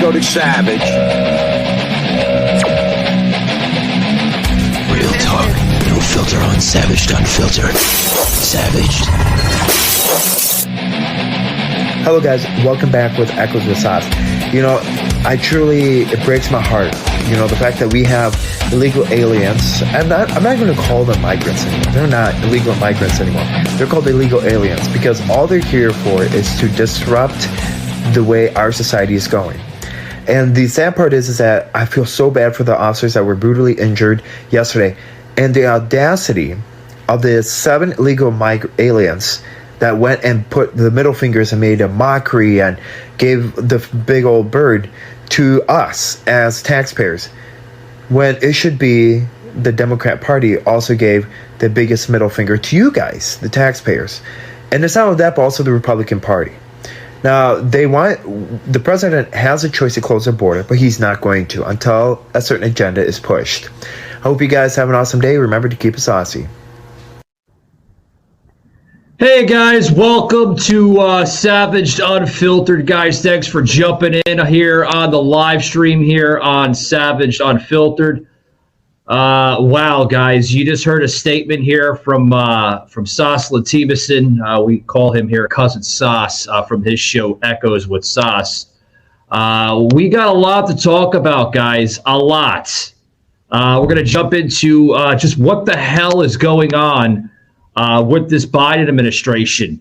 Unfiltered Savage. Real talk, no filter on Savaged Unfiltered. Savaged. Hello guys, welcome back with Echoes with Sos. It breaks my heart. The fact that we have illegal aliens. I'm not going to call them migrants anymore. They're not illegal migrants anymore. They're called illegal aliens because all they're here for is to disrupt the way our society is going. And the sad part is that I feel so bad for the officers that were brutally injured yesterday. And the audacity of the 7 illegal aliens that went and put the middle fingers and made a mockery and gave the big old bird to us as taxpayers, when it should be the Democrat Party also gave the biggest middle finger to you guys, the taxpayers. And it's not only that, but also the Republican Party. Now, the president has a choice to close the border, but he's not going to until a certain agenda is pushed. I hope you guys have an awesome day. Remember to keep it saucy. Hey guys, welcome to Savaged Unfiltered, guys. Thanks for jumping in here on the live stream here on Savaged Unfiltered. Wow, guys, you just heard a statement here from Sos Latimison. We call him here Cousin Sos from his show Echoes with Sos. We got a lot to talk about, guys, a lot. We're going to jump into just what the hell is going on with this Biden administration,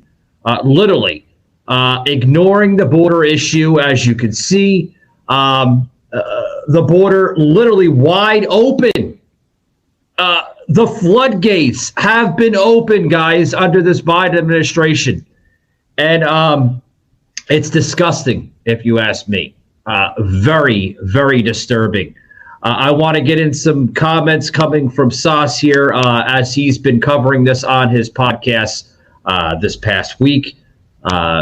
literally ignoring the border issue, as you can see, the border literally wide open. The floodgates have been open, guys, under this Biden administration. And it's disgusting, if you ask me. Very, very disturbing. I want to get in some comments coming from Sos here as he's been covering this on his podcast this past week,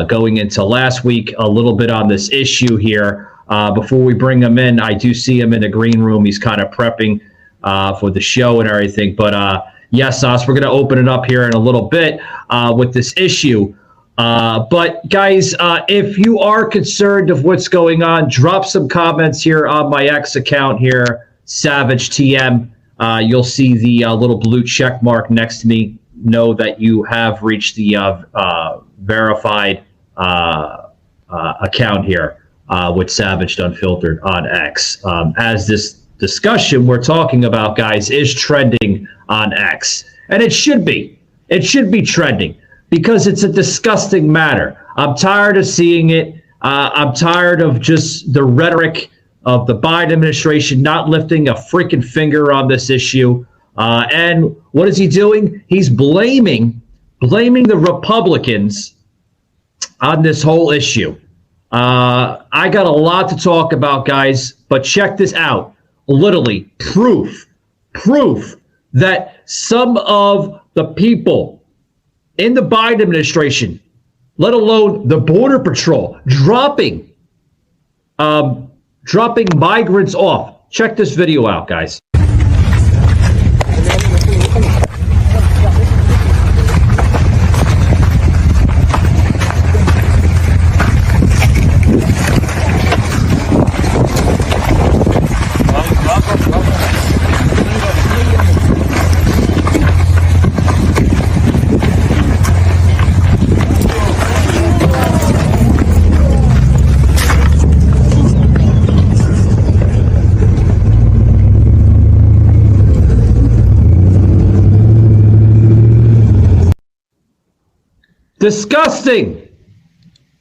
going into last week, a little bit on this issue here. Before we bring him in, I do see him in the green room. He's kind of prepping for the show and everything. But yes, Sos, we're going to open it up here in a little bit with this issue. But guys, if you are concerned of what's going on, drop some comments here on my X account here, Savage TM. You'll see the little blue check mark next to me. Know that you have reached the verified account here with Savaged Unfiltered on X. As this discussion we're talking about, guys, is trending on X. And it should be. It should be trending. Because it's a disgusting matter. I'm tired of seeing it. I'm tired of just the rhetoric of the Biden administration not lifting a freaking finger on this issue. And what is he doing? He's blaming the Republicans on this whole issue. I got a lot to talk about, guys, but check this out. Literally, proof that some of the people in the Biden administration, let alone the Border Patrol, dropping migrants off. Check this video out, guys. Disgusting.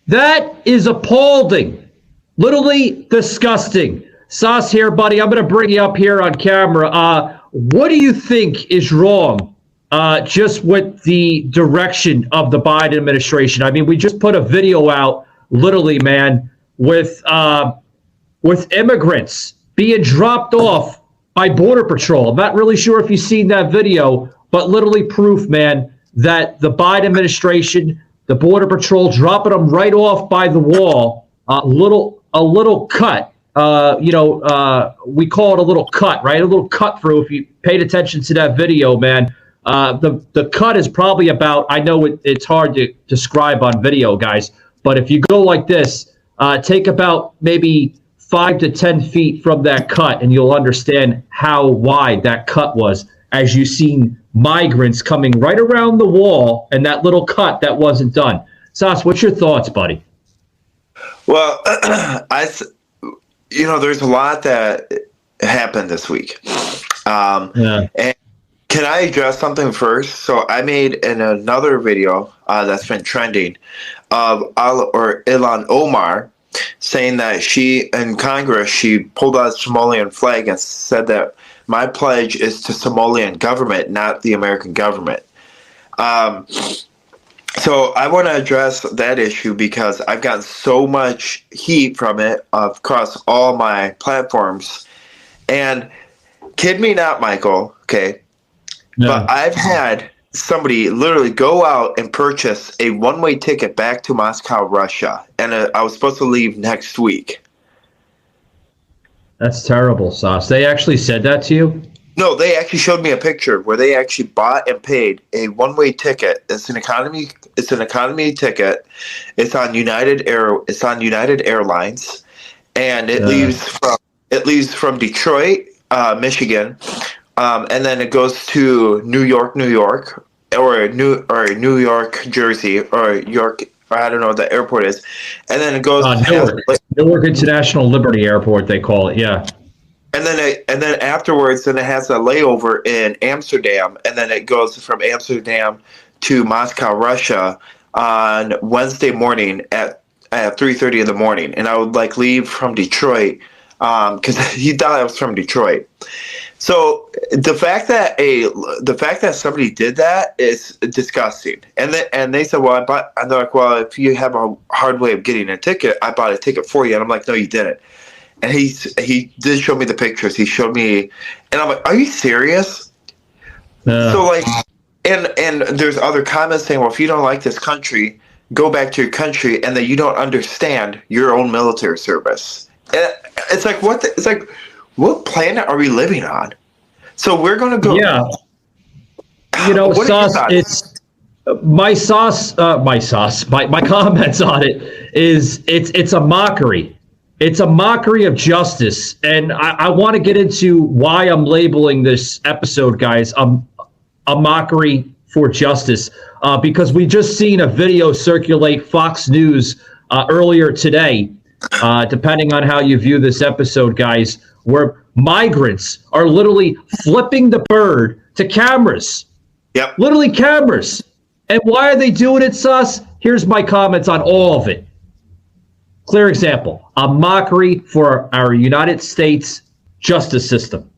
That is appalling. Literally disgusting. Sos here, buddy. I'm going to bring you up here on camera. What do you think is wrong just with the direction of the Biden administration? I mean, we just put a video out, literally, man, with immigrants being dropped off by Border Patrol. I'm not really sure if you've seen that video, but literally proof, man, that the Biden administration, the Border Patrol, dropping them right off by the wall, a little cut. We call it a little cut, right? A little cut through. If you paid attention to that video, man, the cut is probably about, I know it's hard to describe on video, guys, but if you go like this, take about maybe 5 to 10 feet from that cut, and you'll understand how wide that cut was as you've seen migrants coming right around the wall and that little cut that wasn't done. Sos, what's your thoughts, buddy? Well, there's a lot that happened this week. And can I address something first? So I made in another video that's been trending of Ilhan Omar saying that she, in Congress, she pulled out a Somalian flag and said that my pledge is to Somalian government, not the American government. So I want to address that issue because I've gotten so much heat from it across all my platforms. And kid me not, Michael, okay? No. But I've had somebody literally go out and purchase a one-way ticket back to Moscow, Russia. And I was supposed to leave next week. That's terrible, Sos. They actually said that to you? No, they actually showed me a picture where they actually bought and paid a one-way ticket. It's an economy ticket. It's on United Airlines, and it leaves from Detroit, Michigan, and then it goes to New York, or New York, Jersey, or York. I don't know what the airport is, and then it goes Newark International Liberty Airport. They call it, yeah. And then afterwards, then it has a layover in Amsterdam, and then it goes from Amsterdam to Moscow, Russia, on Wednesday morning at 3:30 in the morning. And I would leave from Detroit because he thought I was from Detroit. So the fact that somebody did that is disgusting. And they said, well, and they're like, well, if you have a hard way of getting a ticket, I bought a ticket for you. And I'm like, no, you didn't. And he did show me the pictures. He showed me, and I'm like, are you serious? So and there's other comments saying, well, if you don't like this country, go back to your country, and that you don't understand your own military service. And it's like, what planet are we living on? So we're going to go. Yeah. Sos, it's my comments on it is it's a mockery. It's a mockery of justice, and I want to get into why I'm labeling this episode, guys, a mockery for justice, because we just seen a video circulate Fox News earlier today, depending on how you view this episode, guys, where migrants are literally flipping the bird to cameras. Yep. Literally cameras. And why are they doing it, Sus? Here's my comments on all of it. Clear example, a mockery for our United States justice system.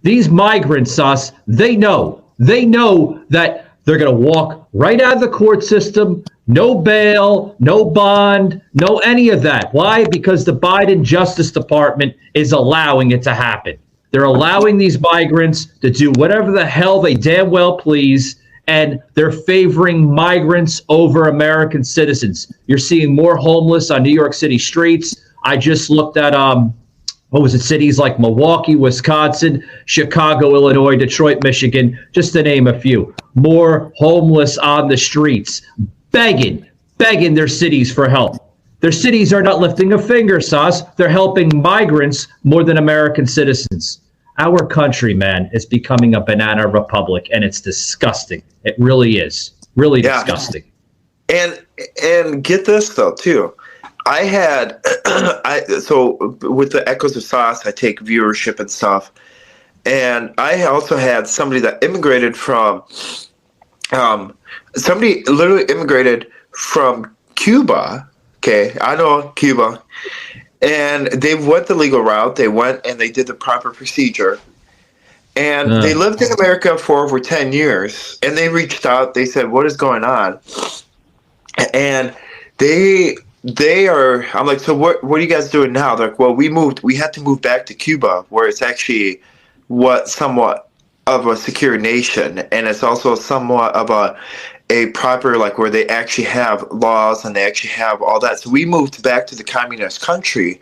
These migrants, Sus, they know that they're going to walk right out of the court system, no bail, no bond, no any of that. Why? Because the Biden Justice Department is allowing it to happen. They're allowing these migrants to do whatever the hell they damn well please, and they're favoring migrants over American citizens. You're seeing more homeless on New York City streets. I just looked at, cities like Milwaukee, Wisconsin, Chicago, Illinois, Detroit, Michigan, just to name a few. More homeless on the streets, begging their cities for help. Their cities are not lifting a finger, Sos. They're helping migrants more than American citizens. Our country, man, is becoming a banana republic, and it's disgusting. It really is. Really disgusting. And get this, though, too. I had, so with the Echoes of Sos, I take viewership and stuff. And I also had somebody that immigrated from, somebody literally immigrated from Cuba. Okay, I know Cuba. And they went the legal route. They went and they did the proper procedure. And they lived in America for over 10 years. And they reached out. They said, what is going on? And they are, I'm like, so what are you guys doing now? They're like, well, we had to move back to Cuba, where it's actually somewhat of a secure nation. And it's also somewhat of a proper, where they actually have laws and they actually have all that. So we moved back to the communist country.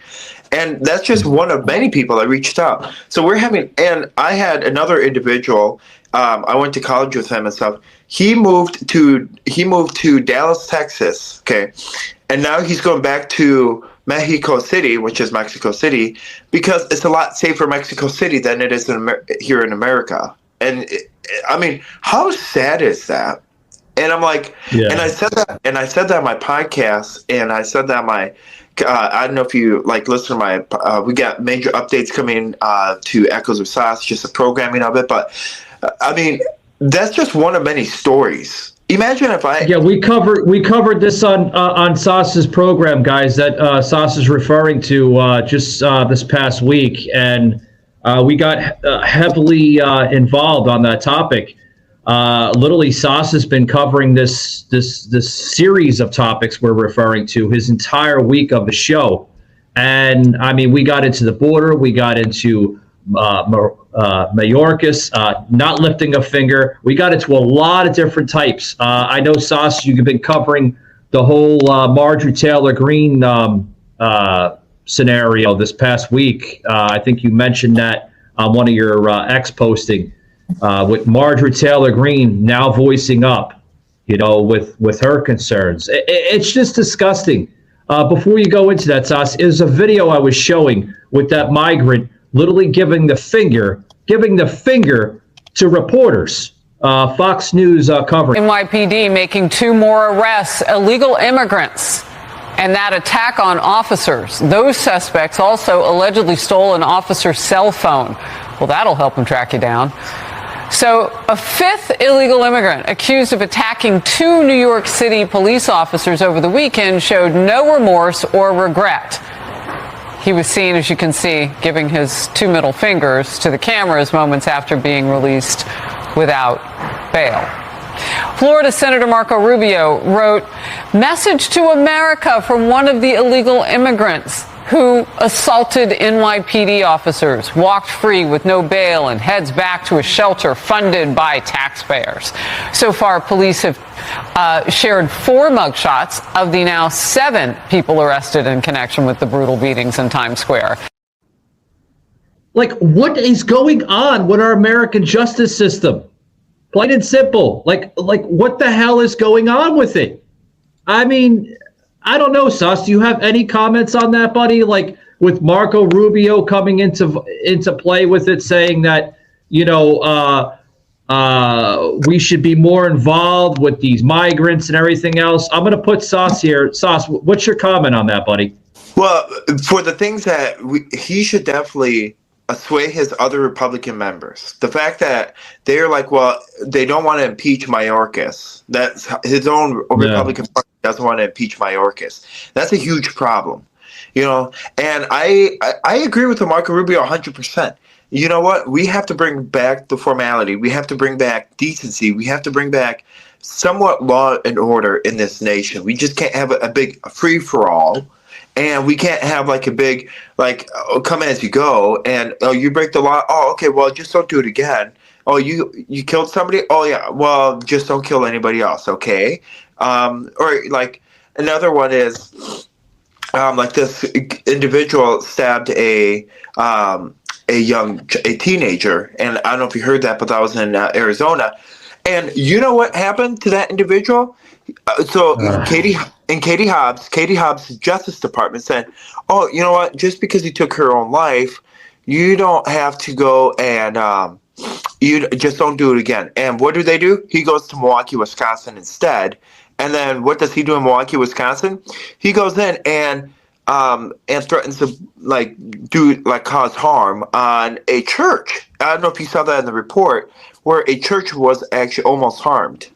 And that's just one of many people that reached out. So and I had another individual, I went to college with him and stuff. He moved to Dallas, Texas, okay? And now he's going back to Mexico City, which is Mexico City, because it's a lot safer in Mexico City than it is here in America. And I mean, how sad is that? And I'm like, and I said that on my podcast, and I said that on my, I don't know if you like listen to my, we got major updates coming to Echoes of Sos, just the programming of it. But I mean, that's just one of many stories. Imagine if we covered this on Sos's program, guys, that Sos is referring to just this past week, and we got heavily involved on that topic. Literally, Sos has been covering this series of topics we're referring to his entire week of the show, and I mean, we got into the border, we got into Mayorkas, not lifting a finger. We got into a lot of different types. I know, Sos, you've been covering the whole Marjorie Taylor Greene scenario this past week. I think you mentioned that on one of your X posting with Marjorie Taylor Greene now voicing up, with her concerns. It's just disgusting. Before you go into that, Sos, is a video I was showing with that migrant literally giving the finger to reporters. Fox News covering. NYPD making 2 more arrests, illegal immigrants, and that attack on officers. Those suspects also allegedly stole an officer's cell phone. Well, that'll help them track you down. So a 5th illegal immigrant accused of attacking 2 New York City police officers over the weekend showed no remorse or regret. He was seen, as you can see, giving his 2 middle fingers to the cameras moments after being released without bail. Florida Senator Marco Rubio wrote, "Message to America from one of the illegal immigrants who assaulted NYPD officers, walked free with no bail, and heads back to a shelter funded by taxpayers." So far, police have shared 4 mugshots of the now 7 people arrested in connection with the brutal beatings in Times Square. Like, what is going on with our American justice system? Plain and simple. Like what the hell is going on with it? I mean, I don't know, Sos. Do you have any comments on that, buddy? Like, with Marco Rubio coming into play with it, saying that we should be more involved with these migrants and everything else. I'm going to put Sos here. Sos, what's your comment on that, buddy? Well, for the things that he should definitely sway his other Republican members. The fact that they're like, well, they don't want to impeach Mayorkas. That's his own Republican Party doesn't want to impeach Mayorkas. That's a huge problem, And I agree with Marco Rubio 100%. You know what? We have to bring back the formality. We have to bring back decency. We have to bring back somewhat law and order in this nation. We just can't have a big free-for-all. And we can't have like a big, come as you go, and you break the law. Oh, okay, well, just don't do it again. Oh, you killed somebody. Oh, yeah, well, just don't kill anybody else, okay? Or like another one is like this individual stabbed a teenager, and I don't know if you heard that, but that was in Arizona. And you know what happened to that individual? Katie Hobbs' Justice Department said, "Oh, you know what? Just because he took her own life, you don't have to go and you just don't do it again." And what do? He goes to Milwaukee, Wisconsin instead. And then what does he do in Milwaukee, Wisconsin? He goes in and threatens to cause harm on a church. I don't know if you saw that in the report, where a church was actually almost harmed.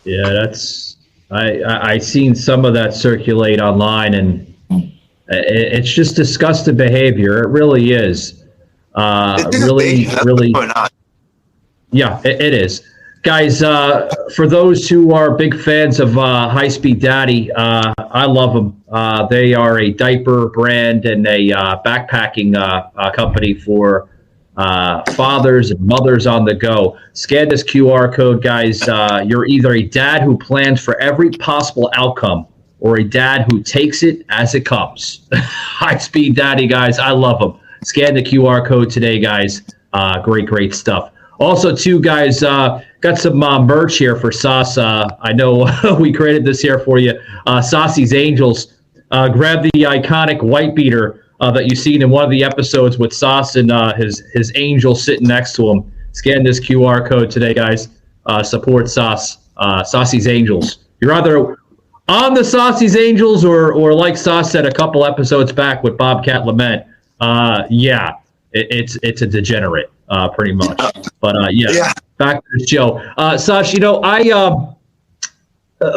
Yeah, that's I seen some of that circulate online, and it's just disgusting behavior. It really is. Really. Yeah, it is. Guys, for those who are big fans of High Speed Daddy, I love them. They are a diaper brand and a backpacking company for fathers and mothers on the go. Scan this QR code, guys. You're either a dad who plans for every possible outcome or a dad who takes it as it comes. High Speed Daddy, guys. I love them. Scan the QR code today, guys. Great stuff. Also, too, guys, got some merch here for Sos. I know we created this here for you. Saucy's Angels. grab the iconic white beater that you've seen in one of the episodes with Sos and his angel sitting next to him. Scan this QR code today, guys. Support Sos, Saucy's Angels. You're either on the Saucy's Angels or like Sos said a couple episodes back with Bobcat Lament. It's a degenerate, pretty much. But back to the show. Sos, I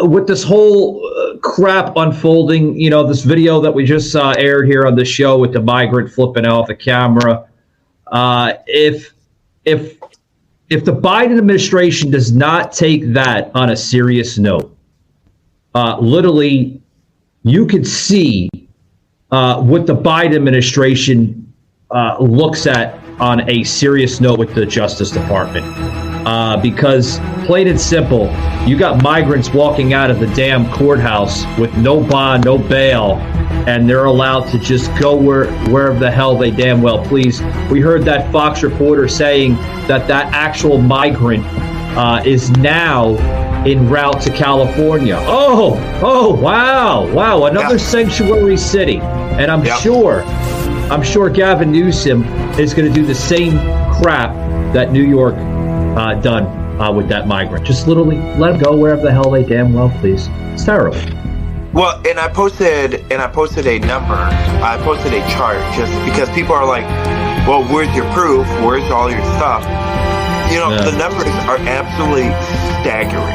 with this whole crap unfolding, this video that we just aired here on the show with the migrant flipping off the camera, if the Biden administration does not take that on a serious note, literally, you could see what the Biden administration looks at on a serious note with the Justice Department. Because plain and simple, you got migrants walking out of the damn courthouse with no bond, no bail, and they're allowed to just go wherever the hell they damn well please. We heard that Fox reporter saying that actual migrant is now en route to California. Oh, wow, another sanctuary city. And I'm sure Gavin Newsom is going to do the same crap that New York done with that migrant. Just literally let them go wherever the hell they damn well please. It's terrible. Well, and I posted a number. I posted a chart just because people are like, well, where's your proof? Where's all your stuff? The numbers are absolutely staggering.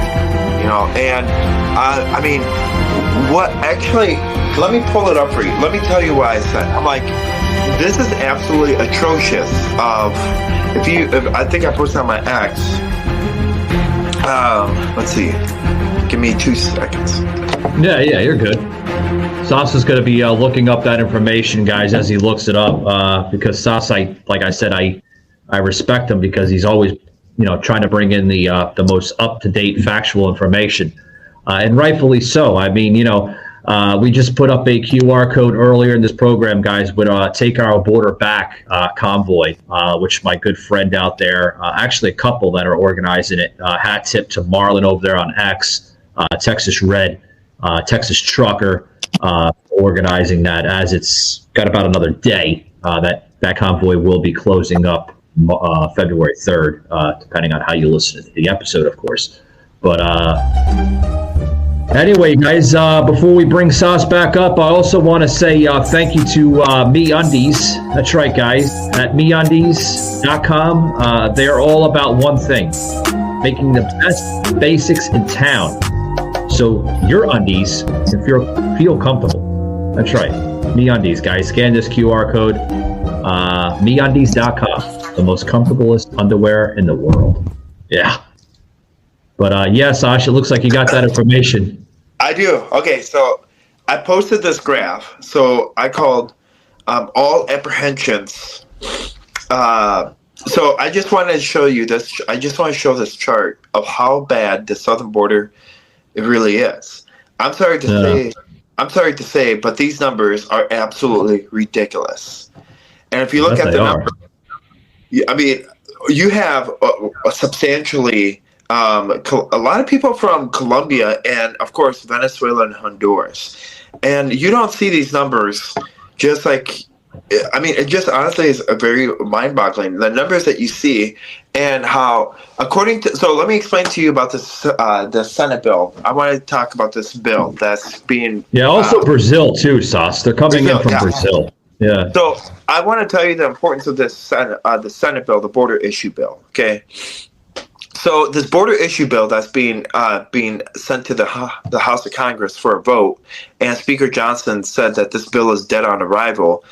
And I mean, what actually, let me pull it up for you. Let me tell you why I said, I'm like, this is absolutely atrocious. If I think I posted on my X. Let's see. Give me 2 seconds. Yeah, you're good. Sos is going to be looking up that information, guys, as he looks it up. Because Sos, like I said, I respect him because he's always, trying to bring in the most up-to-date factual information, and rightfully so. I mean, we just put up a QR code earlier in this program, guys, with Take Our Border Back convoy, which my good friend out there, actually a couple that are organizing it, hat tip to Marlon over there on X, Texas Red, Texas Trucker, organizing that, as it's got about another day that convoy will be closing up February 3rd, depending on how you listen to the episode, of course. But anyway, guys, before we bring Sos back up, I also want to say thank you to MeUndies. That's right, guys, at MeUndies.com. They're all about one thing: making the best basics in town, so your undies can feel comfortable. That's right, MeUndies, guys. Scan this QR code. MeUndies.com, the most comfortablest underwear in the world. Yeah. But Sasha, it looks like you got that information. I do. Okay, so I posted this graph. So I called all apprehensions. So I just wanted to show you this. I just want to show this chart of how bad the southern border it really is. I'm sorry to say, but these numbers are absolutely ridiculous. And if you look at the number, I mean, you have a substantially a lot of people from Colombia and, of course, Venezuela and Honduras. And you don't see these numbers just like, I mean, it just honestly is a very mind-boggling. The numbers that you see and how, according to, so let me explain to you about this, the Senate bill. I want to talk about this bill that's being... Yeah, also Brazil too, Sos. They're coming in from Brazil. Yeah. So I want to tell you the importance of this the Senate bill, the border issue bill. Okay. So this border issue bill that's being sent to the House of Congress for a vote, and Speaker Johnson said that this bill is dead on arrival.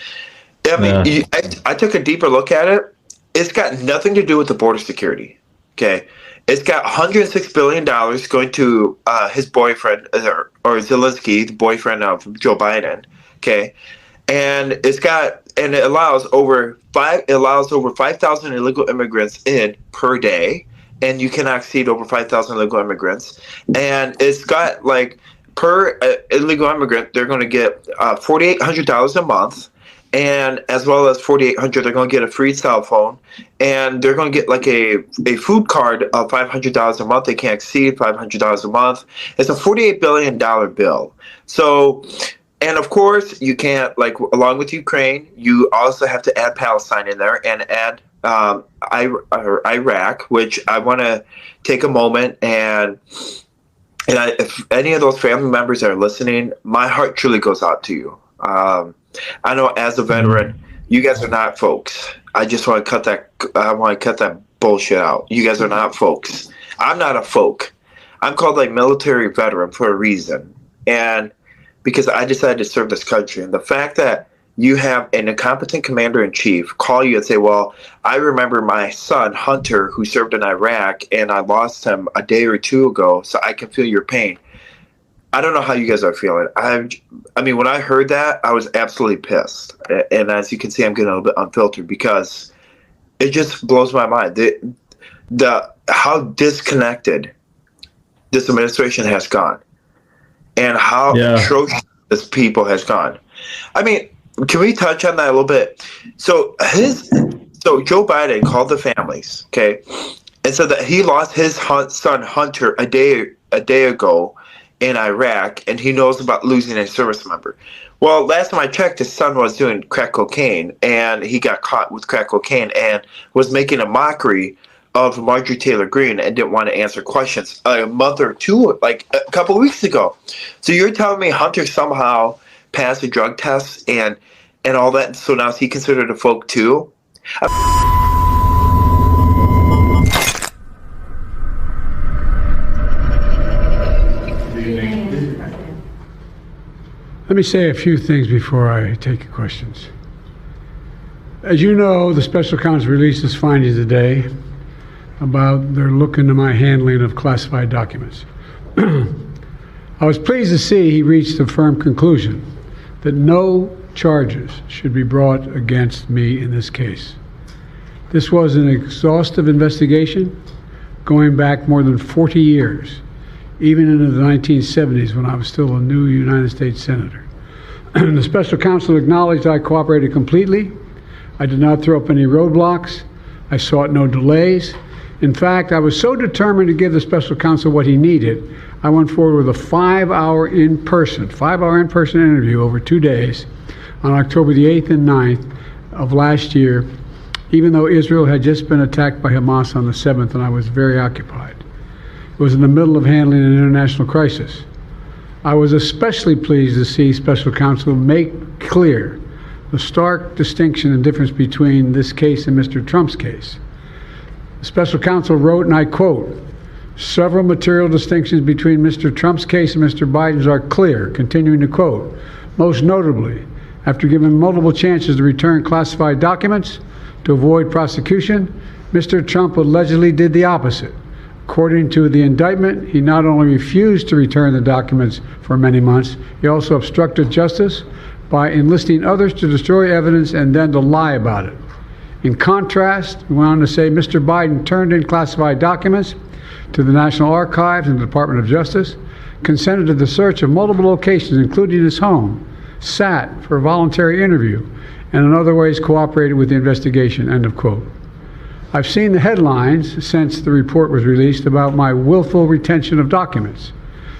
I mean, I took a deeper look at it. It's got nothing to do with the border security. Okay. It's got $106 billion going to his boyfriend, or Zelensky, the boyfriend of Joe Biden. Okay. And it allows over 5,000 illegal immigrants in per day, and you cannot exceed over 5,000 illegal immigrants. And it's got like per illegal immigrant, they're going to get $4,800 a month, and as well as $4,800, they're going to get a free cell phone, and they're going to get like a food card of $500 a month. They can't exceed $500 a month. It's a $48 billion bill. So And of course, you can't, like, along with Ukraine, you also have to add Palestine in there and add Iraq, which I want to take a moment if any of those family members are listening, my heart truly goes out to you. I know as a veteran, you guys are not folks. I just want to cut that bullshit out. You guys are not folks. I'm not a folk. I'm called a military veteran for a reason. And because I decided to serve this country. And the fact that you have an incompetent commander-in-chief call you and say, well, I remember my son, Hunter, who served in Iraq, and I lost him a day or two ago, so I can feel your pain. I don't know how you guys are feeling. I mean, when I heard that, I was absolutely pissed. And as you can see, I'm getting a little bit unfiltered because it just blows my mind. How disconnected this administration has gone and how atrocious this people has gone. I mean, can we touch on that a little bit? So Joe Biden called the families, okay, and said that he lost his son Hunter a day ago in Iraq, and he knows about losing a service member. Well, last time I checked, his son was doing crack cocaine, and he got caught with crack cocaine and was making a mockery of Marjorie Taylor Greene and didn't want to answer questions a month or two, like a couple of weeks ago. So you're telling me Hunter somehow passed a drug test and all that, so now is he considered a folk too? Let me say a few things before I take your questions. As you know, the special counsel released his findings today about their look into my handling of classified documents. I was pleased to see he reached a firm conclusion that no charges should be brought against me in this case. This was an exhaustive investigation going back more than 40 years, even into the 1970s when I was still a new United States Senator. The special counsel acknowledged I cooperated completely. I did not throw up any roadblocks. I sought no delays. In fact, I was so determined to give the special counsel what he needed, I went forward with a 5-hour in-person interview over 2 days on October the 8th and 9th of last year, even though Israel had just been attacked by Hamas on the 7th and I was very occupied. It was in the middle of handling an international crisis. I was especially pleased to see special counsel make clear the stark distinction and difference between this case and Mr. Trump's case. The special counsel wrote, and I quote, "Several material distinctions between Mr. Trump's case and Mr. Biden's are clear," continuing to quote, "Most notably, after given multiple chances to return classified documents to avoid prosecution, Mr. Trump allegedly did the opposite. According to the indictment, he not only refused to return the documents for many months, he also obstructed justice by enlisting others to destroy evidence and then to lie about it. In contrast," he went on to say, "Mr. Biden turned in classified documents to the National Archives and the Department of Justice, consented to the search of multiple locations, including his home, sat for a voluntary interview, and in other ways cooperated with the investigation," end of quote. I've seen the headlines since the report was released about my willful retention of documents.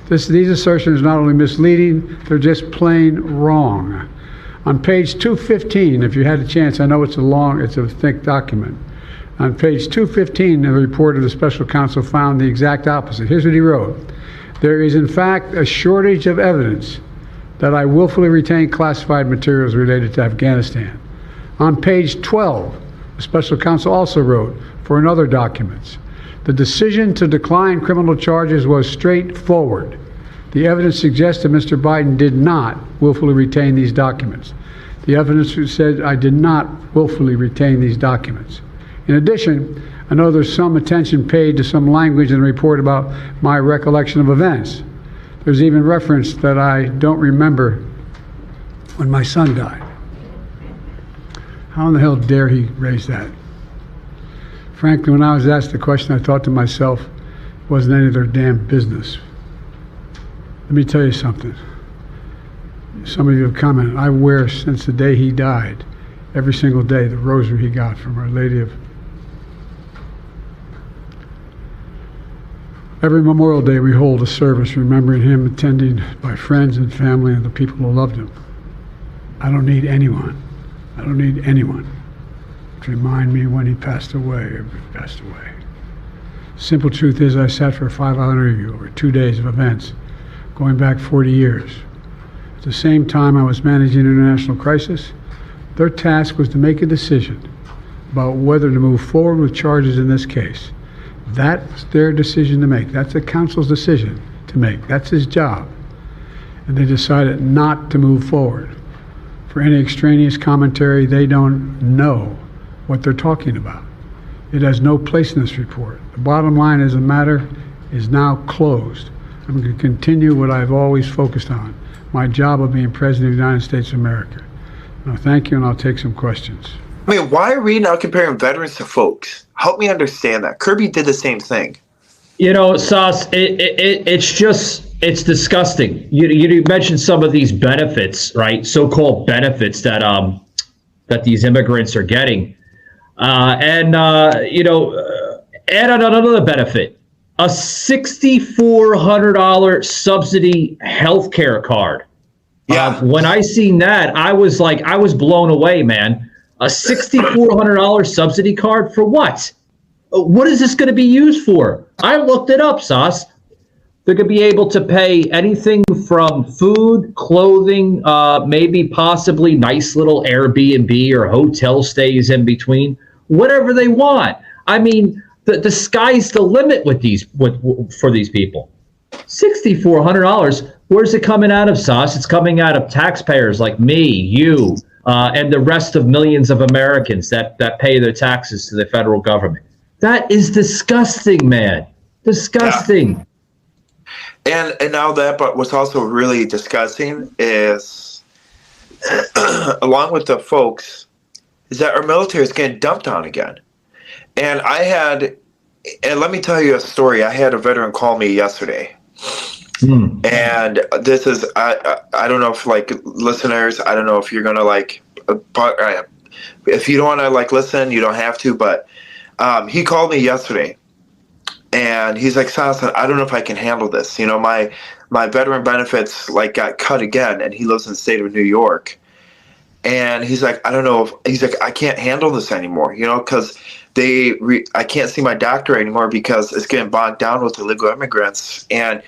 These assertions are not only misleading, they're just plain wrong. On page 215, if you had a chance, I know it's a thick document. On page 215, the report of the special counsel found the exact opposite. Here's what he wrote. "There is in fact a shortage of evidence that I willfully retained classified materials related to Afghanistan." On page 12, the special counsel also wrote for another documents, "The decision to decline criminal charges was straightforward. The evidence suggests that Mr. Biden did not willfully retain these documents. The evidence said I did not willfully retain these documents. In addition, I know there's some attention paid to some language in the report about my recollection of events. There's even reference that I don't remember when my son died. How in the hell dare he raise that? Frankly, when I was asked the question, I thought to myself, it wasn't any of their damn business. Let me tell you something. Some of you have commented, I wear since the day he died, every single day, the rosary he got from Our Lady of... Every Memorial Day we hold a service remembering him, attended by friends and family and the people who loved him. I don't need anyone to remind me when he passed away or if he passed away. Simple truth is I sat for a 5-hour interview over 2 days of events going back 40 years. At the same time I was managing an international crisis, their task was to make a decision about whether to move forward with charges in this case. That's their decision to make. That's the council's decision to make. That's his job. And they decided not to move forward. For any extraneous commentary, they don't know what they're talking about. It has no place in this report. The bottom line is the matter is now closed. I'm going to continue what I've always focused on, my job of being President of the United States of America. Now, thank you, and I'll take some questions. I mean, why are we now comparing veterans to folks? Help me understand that. Kirby did the same thing. You know, Sos, it's disgusting. You mentioned some of these benefits, right? So-called benefits that these immigrants are getting. Add on another benefit, a $6,400 subsidy health care card. Yeah. When I seen that, I was blown away, man. A $6,400 subsidy card for what? What is this going to be used for? I looked it up, Sos. They're going to be able to pay anything from food, clothing, maybe possibly nice little Airbnb or hotel stays in between, whatever they want. I mean, the sky's the limit with for these people. $6,400. Where's it coming out of, Sos? It's coming out of taxpayers like me, you, and the rest of millions of Americans that pay their taxes to the federal government. That is disgusting, man. Disgusting. Yeah. And now that, but what's also really disgusting is, along with the folks, is that our military is getting dumped on again. And let me tell you a story. I had a veteran call me yesterday. And this is, I don't know if like listeners, I don't know if you're going to like, if you don't want to like listen, you don't have to, but he called me yesterday and he's like, Sos, I don't know if I can handle this. You know, my veteran benefits like got cut again, and he lives in the state of New York. And he's like, I don't know he's like, I can't handle this anymore, you know, because I can't see my doctor anymore because it's getting bogged down with illegal immigrants. And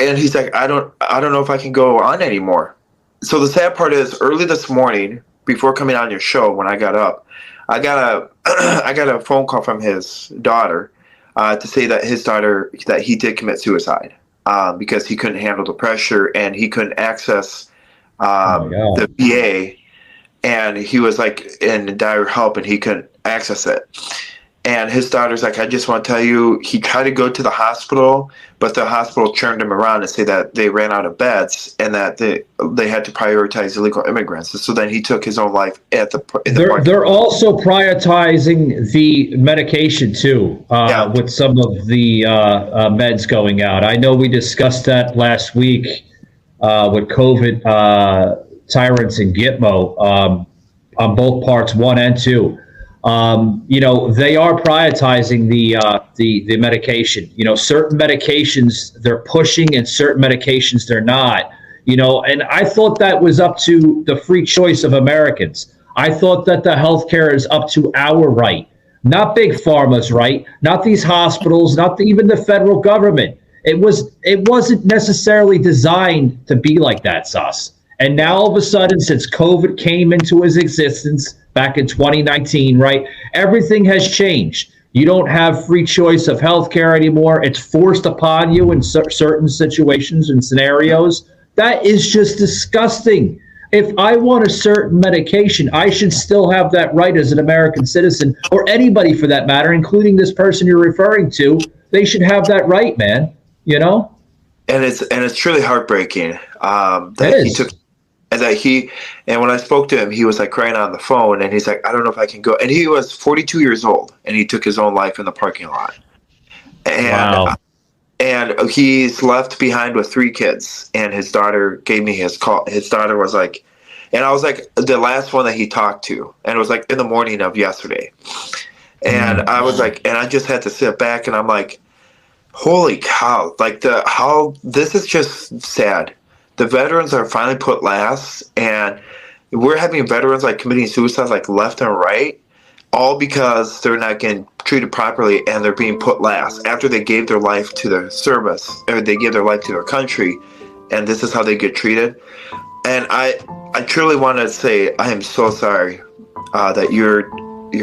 he's like, I don't know if I can go on anymore. So the sad part is, early this morning, before coming on your show, when I got up, I got a phone call from his daughter to say that that he did commit suicide because he couldn't handle the pressure and he couldn't access the VA, and he was like in dire help and he couldn't access it. And his daughter's like, I just want to tell you, he tried to go to the hospital, but the hospital turned him around and say that they ran out of beds and that they had to prioritize illegal immigrants. So then he took his own life at They're also prioritizing the medication too, with some of the meds going out. I know we discussed that last week with COVID tyrants and Gitmo on both parts 1 and 2. You know, they are prioritizing the medication. You know, certain medications they're pushing and certain medications they're not. You know, and I thought that was up to the free choice of Americans. I thought that the healthcare is up to our right, not big pharma's right, not these hospitals, not even the federal government. It wasn't necessarily designed to be like that, Sos. And now all of a sudden, since COVID came into his existence back in 2019, right, everything has changed. You don't have free choice of healthcare anymore. It's forced upon you in certain situations and scenarios. That is just disgusting. If I want a certain medication, I should still have that right as an American citizen, or anybody for that matter, including this person you're referring to. They should have that right, man. You know? And it's truly heartbreaking and when I spoke to him, he was like crying on the phone, and he's like, I don't know if I can go. And he was 42 years old, and he took his own life in the parking lot. And wow. And he's left behind with 3 kids, and his daughter gave me his call. His daughter was like, and I was like the last one that he talked to, and it was like in the morning of yesterday. And I was like, and I just had to sit back, and I'm like, Holy cow! Like how this is just sad. The veterans are finally put last, and we're having veterans like committing suicide like left and right, all because they're not getting treated properly and they're being put last after they gave their life to their service or they gave their life to their country, and this is how they get treated. And I truly want to say I am so sorry that your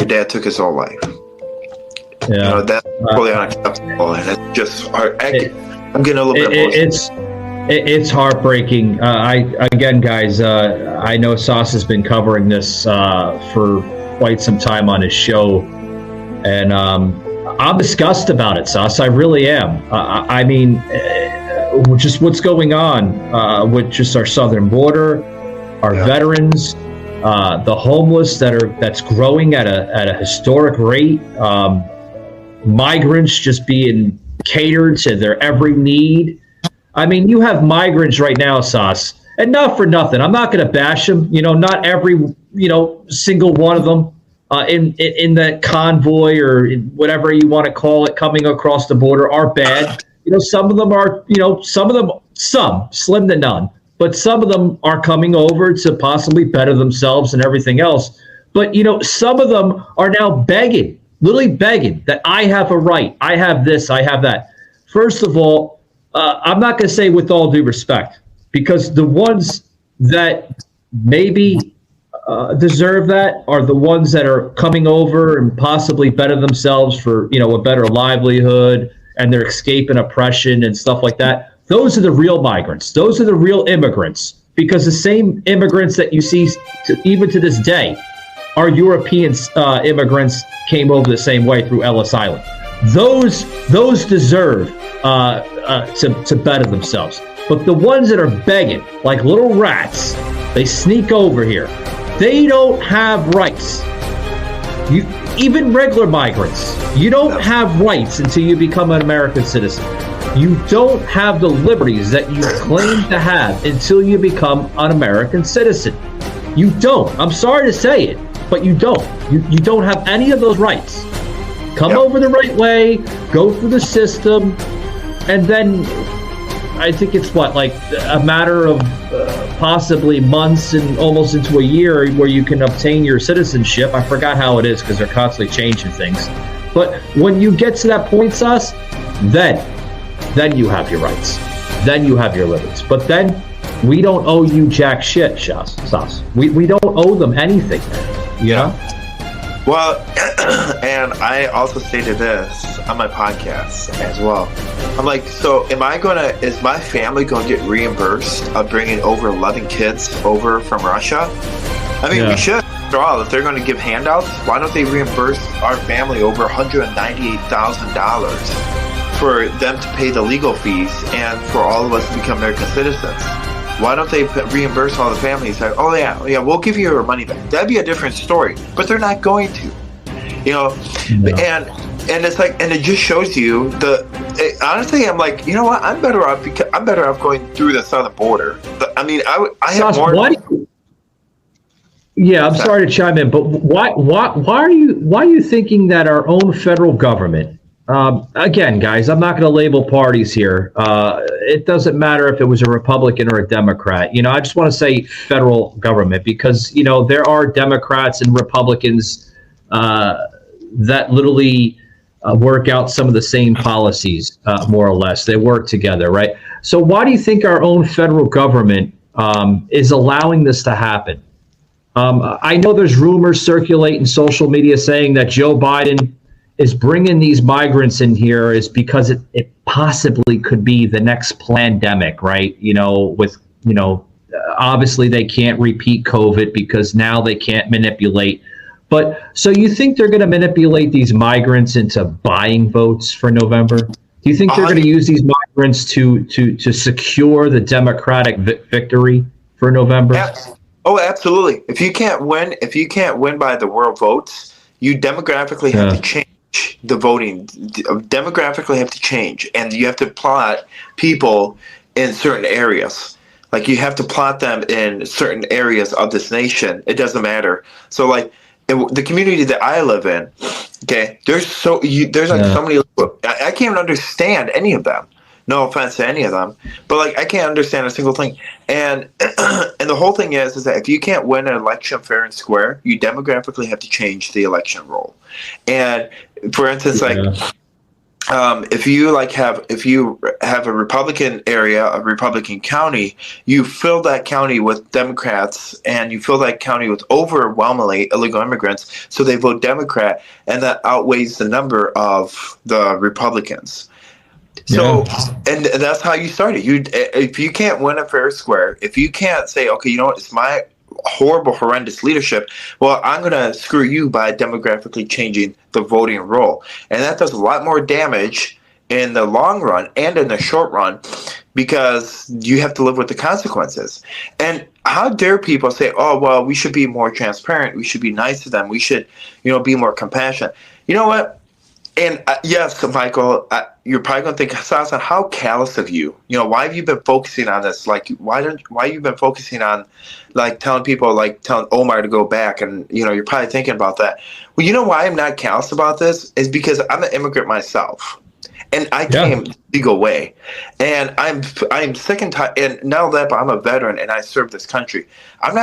dad took his own life. Yeah, that's totally unacceptable, and it's just I'm getting a little bit emotional. It's heartbreaking. Guys, I know Sos has been covering this for quite some time on his show, and I'm disgusted about it, Sos. I really am. I mean, just what's going on with just our southern border, our veterans, the homeless that's growing at a historic rate, migrants just being catered to their every need. I mean, you have migrants right now, Sos, and not for nothing. I'm not going to bash them. Not every, single one of them in that convoy or whatever you want to call it coming across the border are bad. Some of them are, some slim to none, but some of them are coming over to possibly better themselves and everything else. But, some of them are now begging, literally begging that I have a right. I have this, I have that. First of all, I'm not going to say with all due respect, because the ones that maybe deserve that are the ones that are coming over and possibly better themselves for, a better livelihood, and they're escaping oppression and stuff like that. Those are the real migrants. Those are the real immigrants, because the same immigrants that you see even to this day are European immigrants came over the same way through Ellis Island. Those deserve to better themselves. But the ones that are begging, like little rats, they sneak over here. They don't have rights. Even regular migrants, you don't have rights until you become an American citizen. You don't have the liberties that you claim to have until you become an American citizen. You don't. I'm sorry to say it, but you don't. You don't have any of those rights. Come over the right way, go through the system, and then I think it's like a matter of possibly months and almost into a year where you can obtain your citizenship. I forgot how it is because they're constantly changing things. But when you get to that point, Sos, then you have your rights. Then you have your liberties. But then we don't owe you jack shit, Sos. We don't owe them anything, you know? Well, and I also stated this on my podcast as well. I'm like, so is my family going to get reimbursed of bringing over 11 kids over from Russia? I mean, we should. After all, if they're going to give handouts, why don't they reimburse our family over $198,000 for them to pay the legal fees and for all of us to become American citizens? Why don't they reimburse all the families? Like, oh yeah, we'll give you your money back. That'd be a different story. But they're not going to, And it's like, and it just shows you honestly, I'm like, you know what? I'm better off going through the southern border. I mean, I have more. I'm sorry to chime in, but why are you thinking that our own federal government? Again, guys, I'm not going to label parties here. It doesn't matter if it was a Republican or a Democrat. I just want to say federal government because, there are Democrats and Republicans that literally work out some of the same policies, more or less. They work together, right? So why do you think our own federal government is allowing this to happen? I know there's rumors circulating social media saying that Joe Biden is bringing these migrants in here is because it possibly could be the next pandemic, right? Obviously they can't repeat COVID because now they can't manipulate. But so you think they're going to manipulate these migrants into buying votes for November? Do you think they're going to use these migrants to secure the Democratic victory for November? Oh, absolutely. If you can't win by the world votes, you demographically have to change the voting. Demographically have to change, and you have to plot people in certain areas. Like you have to plot them in certain areas of this nation. It doesn't matter. So like in the community that I live in, Okay, there's so many. I can't even understand any of them. No offense to any of them, but like I can't understand a single thing. And and the whole thing is that if you can't win an election fair and square, you demographically have to change the election roll. And for instance, if you have a Republican area, a Republican county, you fill that county with Democrats, and you fill that county with overwhelmingly illegal immigrants, so they vote Democrat, and that outweighs the number of the Republicans. So, and that's how you start it. If you can't win a fair square, if you can't say, okay, you know what, it's my horrible, horrendous leadership, well, I'm going to screw you by demographically changing the voting roll. And that does a lot more damage in the long run and in the short run, because you have to live with the consequences. And how dare people say, oh, well, we should be more transparent, we should be nice to them, we should, be more compassionate. You know what? And yes, Michael, you're probably going to think, Sasa, how callous of you. Why have you been focusing on this? Like, why have you been focusing on, like, telling Omar to go back? And, you're probably thinking about that. Well, you know why I'm not callous about this? Is because I'm an immigrant myself. And I came the legal way. And I'm sick and tired. And now that I'm a veteran and I serve this country, I'm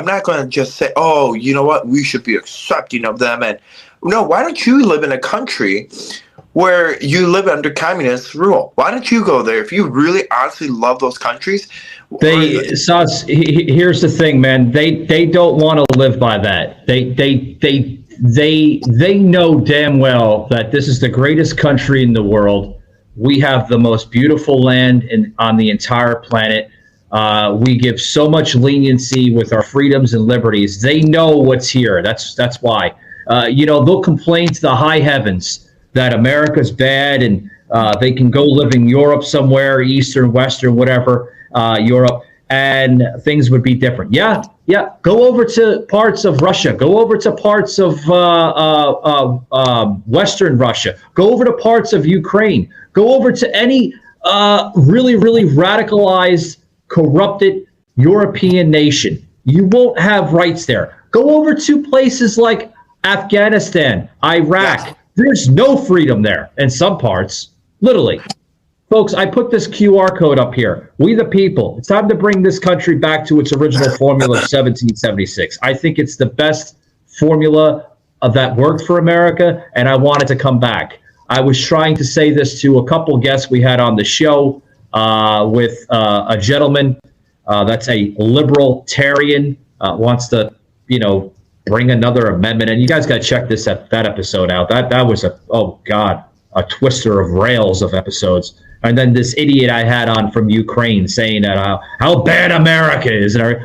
not going to just say, oh, you know what, we should be accepting of them. And no, why don't you live in a country where you live under communist rule? Why don't you go there if you really honestly love those countries? Here's the thing, man. They don't want to live by that. They know damn well that this is the greatest country in the world. We have the most beautiful land on the entire planet. We give so much leniency with our freedoms and liberties. They know what's here. That's why. They'll complain to the high heavens that America's bad and they can go live in Europe somewhere, Eastern, Western, whatever, Europe, and things would be different. Yeah. Go over to parts of Russia. Go over to parts of Western Russia. Go over to parts of Ukraine. Go over to any really, really radicalized, corrupted European nation. You won't have rights there. Go over to places like Afghanistan, Iraq. There's no freedom there in some parts, literally. Folks, I put this QR code up here. We the people. It's time to bring this country back to its original formula of 1776. I think it's the best formula that worked for America, and I want it to come back. I was trying to say this to a couple guests we had on the show with a gentleman that's a libertarian, wants to, bring another amendment, and you guys got to check that episode out. That was a twister of rails of episodes. And then this idiot I had on from Ukraine saying that how bad America is. And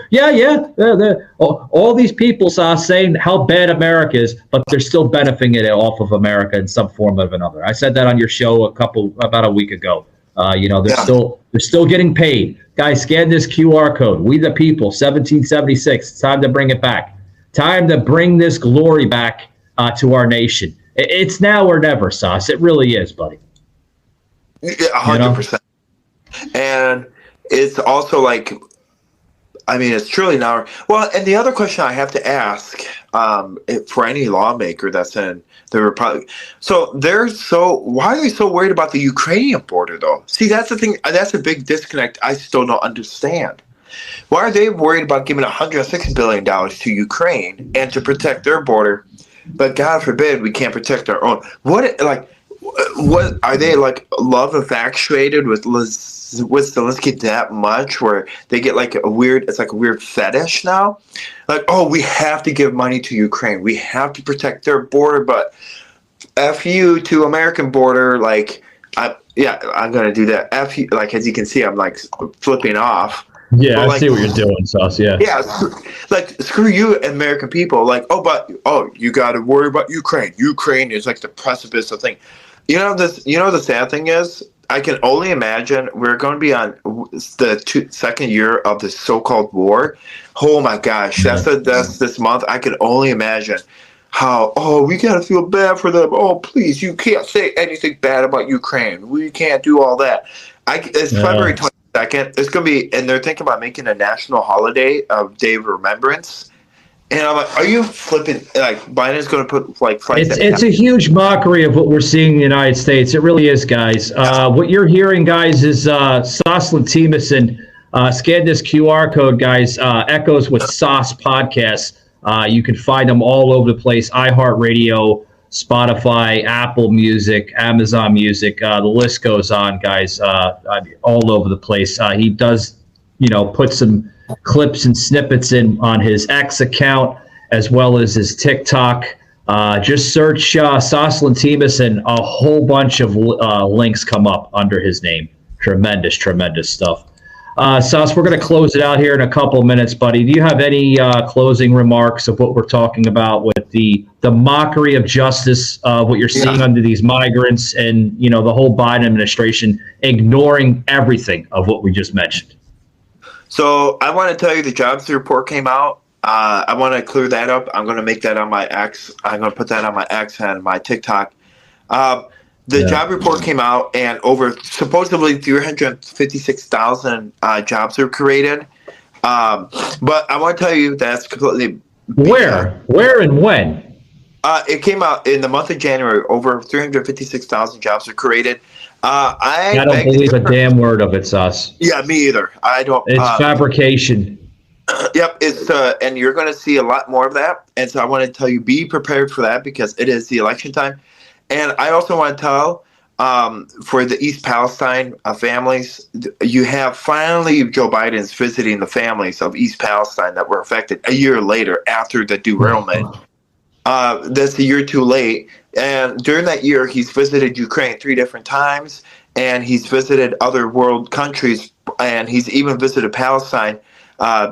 all these people saying how bad America is, but they're still benefiting it off of America in some form or another. I said that on your show about a week ago. They're still getting paid. Guys, scan this QR code. We the people, 1776. It's time to bring it back. Time to bring this glory back to our nation. It's now or never, Sauce. It really is, buddy. 100%. And it's also like, it's truly now. Well, and the other question I have to ask for any lawmaker that's in the Republic. So why are they so worried about the Ukrainian border, though? See, that's the thing. That's a big disconnect I still don't understand. Why are they worried about giving $106 billion to Ukraine and to protect their border, but God forbid we can't protect our own? What are they like love infatuated with Zelensky that much, where they get like a weird fetish now? Like, oh, we have to give money to Ukraine, we have to protect their border, but F you to American border, like, I'm gonna do that. F you, like, as you can see, I'm like flipping off. Yeah, I see what you're doing, Sauce. Yeah. Yeah, like, screw you, American people. Like, you got to worry about Ukraine. Ukraine is like the precipice of thing. The sad thing is, I can only imagine we're going to be on the second year of this so-called war. Oh my gosh, that's this month. I can only imagine how, we got to feel bad for them. Oh, please, you can't say anything bad about Ukraine. We can't do all that. It's February 22nd. It's going to be, and they're thinking about making a national holiday of Day of Remembrance. And I'm like, are you flipping? Like, Biden's going to put like flights. It's a huge mockery of what we're seeing in the United States. It really is, guys. What you're hearing, guys, is Sos Timison. Scan this QR code, guys. Echoes with Sos podcasts. You can find them all over the place. iHeartRadio, Spotify, Apple Music, Amazon Music. The list goes on, guys. All over the place. He does, put some clips and snippets in on his X account as well as his TikTok. Just search Sos Lantimus and a whole bunch of links come up under his name. Tremendous stuff. Sos, we're going to close it out here in a couple of minutes, buddy. Do you have any closing remarks of what we're talking about with the mockery of justice, what you're seeing under these migrants and, the whole Biden administration ignoring everything of what we just mentioned? So I want to tell you the jobs report came out. I want to clear that up. I'm going to make that on my X. I'm going to put that on my X and my TikTok. The job report came out, and over supposedly 356,000 jobs were created. But I want to tell you that's completely... Where and when? It came out in the month of January. Over 356,000 jobs were created. I don't believe a damn word of it, Sos. Yeah, me either. I don't. It's fabrication. Yep, it's and you're going to see a lot more of that. And so I want to tell you, be prepared for that because it is the election time. And I also want to tell for the East Palestine families, you have finally Joe Biden's visiting the families of East Palestine that were affected a year later after the derailment. That's a year too late. And during that year, he's visited Ukraine 3 different times, and he's visited other world countries, and he's even visited Palestine,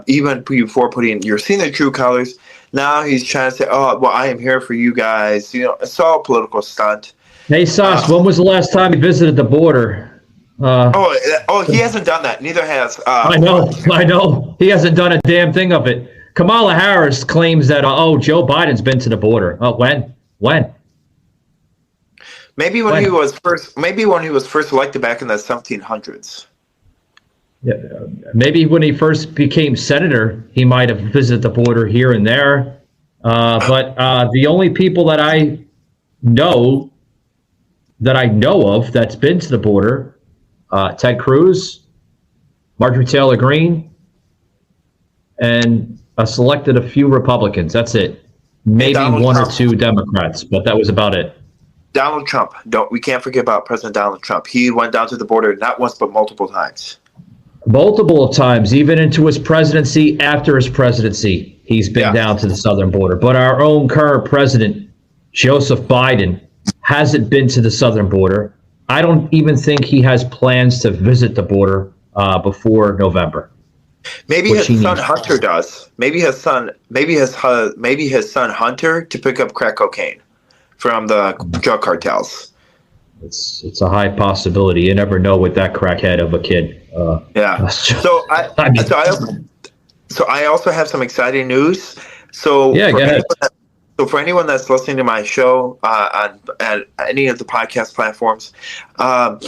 even before putting you're seeing the true colors. Now he's trying to say, oh, well, I am here for you guys. It's all a political stunt. Hey, Sos, when was the last time you visited the border? He hasn't done that. Neither has. I know. He hasn't done a damn thing of it. Kamala Harris claims that, Joe Biden's been to the border. Oh, when? Maybe when he was first elected back in the 1700s. Yeah, maybe when he first became senator, he might have visited the border here and there. But the only people that I know of that's been to the border, Ted Cruz, Marjorie Taylor Greene, and selected a few Republicans. That's it. Maybe one or two Democrats, but that was about it. Donald Trump. We can't forget about President Donald Trump. He went down to the border not once but multiple times. Multiple times, even into his presidency, after his presidency, he's been down to the southern border. But our own current president, Joseph Biden, hasn't been to the southern border. I don't even think he has plans to visit the border before November. Maybe his son Hunter does. Maybe his son Hunter to pick up crack cocaine from the drug cartels. It's a high possibility. You never know with that crackhead of a kid. So I also have some exciting news. So go ahead. For anyone that's listening to my show on any of the podcast platforms, I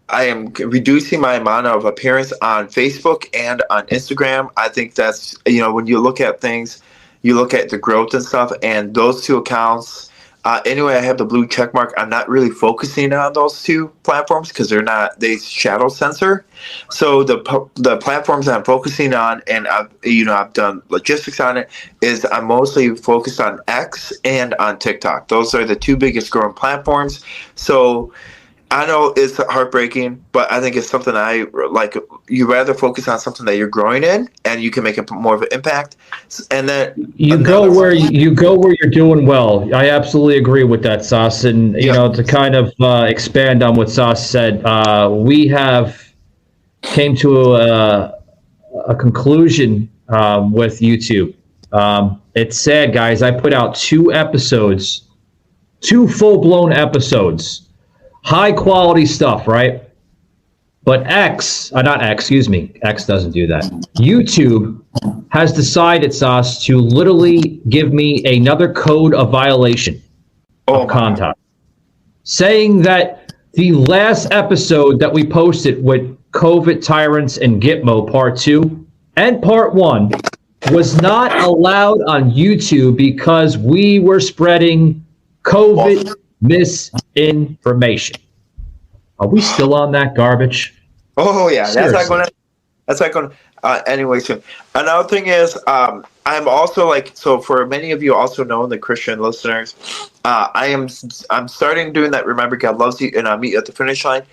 am reducing my amount of appearance on Facebook and on Instagram. I think that's, when you look at things, you look at the growth and stuff, and those two accounts, anyway, I have the blue check mark. I'm not really focusing on those two platforms because they shadow censor. So the platforms I'm focusing on, and I've done logistics on it, is I'm mostly focused on X and on TikTok. Those are the two biggest growing platforms. So I know it's heartbreaking, but I think it's something I like. You rather focus on something that you're growing in, and you can make more of an impact. And then you go where you're doing well. I absolutely agree with that, Sos. And to kind of expand on what Sos said, we have came to a conclusion with YouTube. It's sad, guys. I put out 2 full-blown episodes. High quality stuff, right? But X doesn't do that. YouTube has decided, Sos, to literally give me another code of violation of conduct, saying that the last episode that we posted with COVID Tyrants and Gitmo Part 2 and Part 1 was not allowed on YouTube because we were spreading COVID misinformation. Are we still on that garbage? Oh yeah, Seriously. that's not going to anyway soon. Another thing is, I'm also like, so for many of you also know, the Christian listeners, I'm starting doing that Remember God Loves You and Meet You at the Finish Line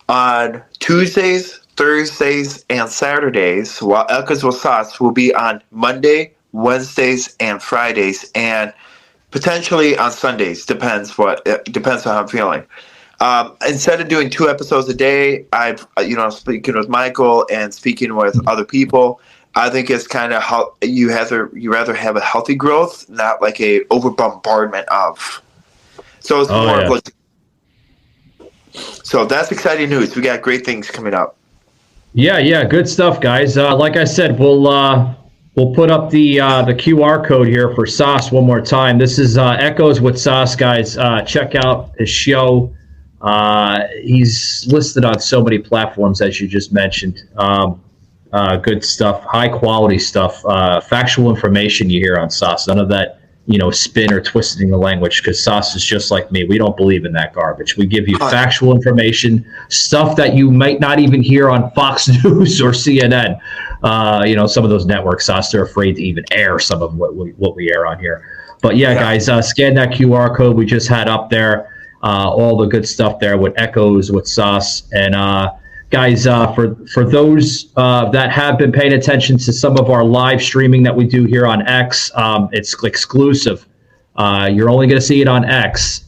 on Tuesdays, Thursdays, and Saturdays, while Echoes with Sauce will be on Monday, Wednesdays, and Fridays, and potentially on Sundays. Depends on how I'm feeling. Instead of doing 2 episodes a day, I've speaking with Michael and speaking with other people. I think it's kind of how you rather have a healthy growth, not like a over bombardment of. So it's more of like. So that's exciting news. We got great things coming up. Yeah, good stuff, guys. Like I said, we'll put up the QR code here for Sos one more time. This is Echoes with Sos, guys. Check out his show. He's listed on so many platforms, as you just mentioned. Good stuff, high quality stuff, factual information you hear on Sos. None of that, spin or twisting the language, because Sos is just like me. We don't believe in that garbage. We give you factual information, stuff that you might not even hear on Fox News or CNN. Some of those networks, Sos, they're afraid to even air some of what we air on here. But yeah, guys, scan that QR code we just had up there. All the good stuff there with Echoes with Sos. And guys, for those that have been paying attention to some of our live streaming that we do here on X, it's exclusive. You're only going to see it on X.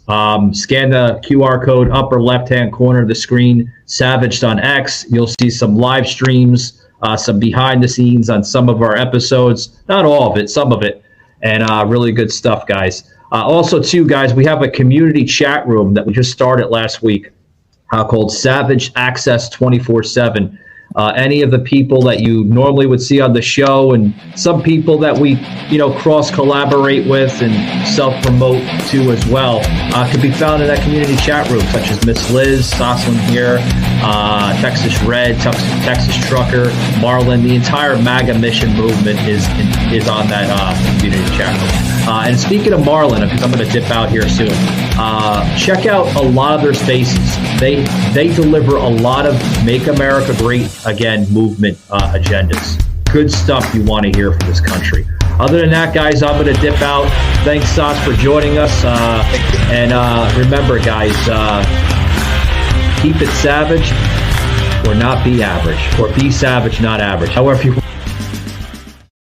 Scan the QR code upper left-hand corner of the screen, Savaged on X. You'll see some live streams, some behind the scenes on some of our episodes. Not all of it, some of it. And really good stuff, guys. Also, too, guys, we have a community chat room that we just started last week called Savage Access 24/7. Any of the people that you normally would see on the show, and some people that we, cross collaborate with and self promote to as well, can be found in that community chat room, such as Miss Liz, Soslin here, Texas Red, Texas Trucker, Marlon. The entire MAGA mission movement is on that community chat room. And speaking of Marlon, because I'm going to dip out here soon, check out a lot of their spaces. They deliver a lot of Make America Great Again movement agendas. Good stuff you want to hear from this country. Other than that, guys, I'm going to dip out. Thanks, Sos, for joining us. And remember, guys, keep it savage or not be average. Or be savage, not average. However you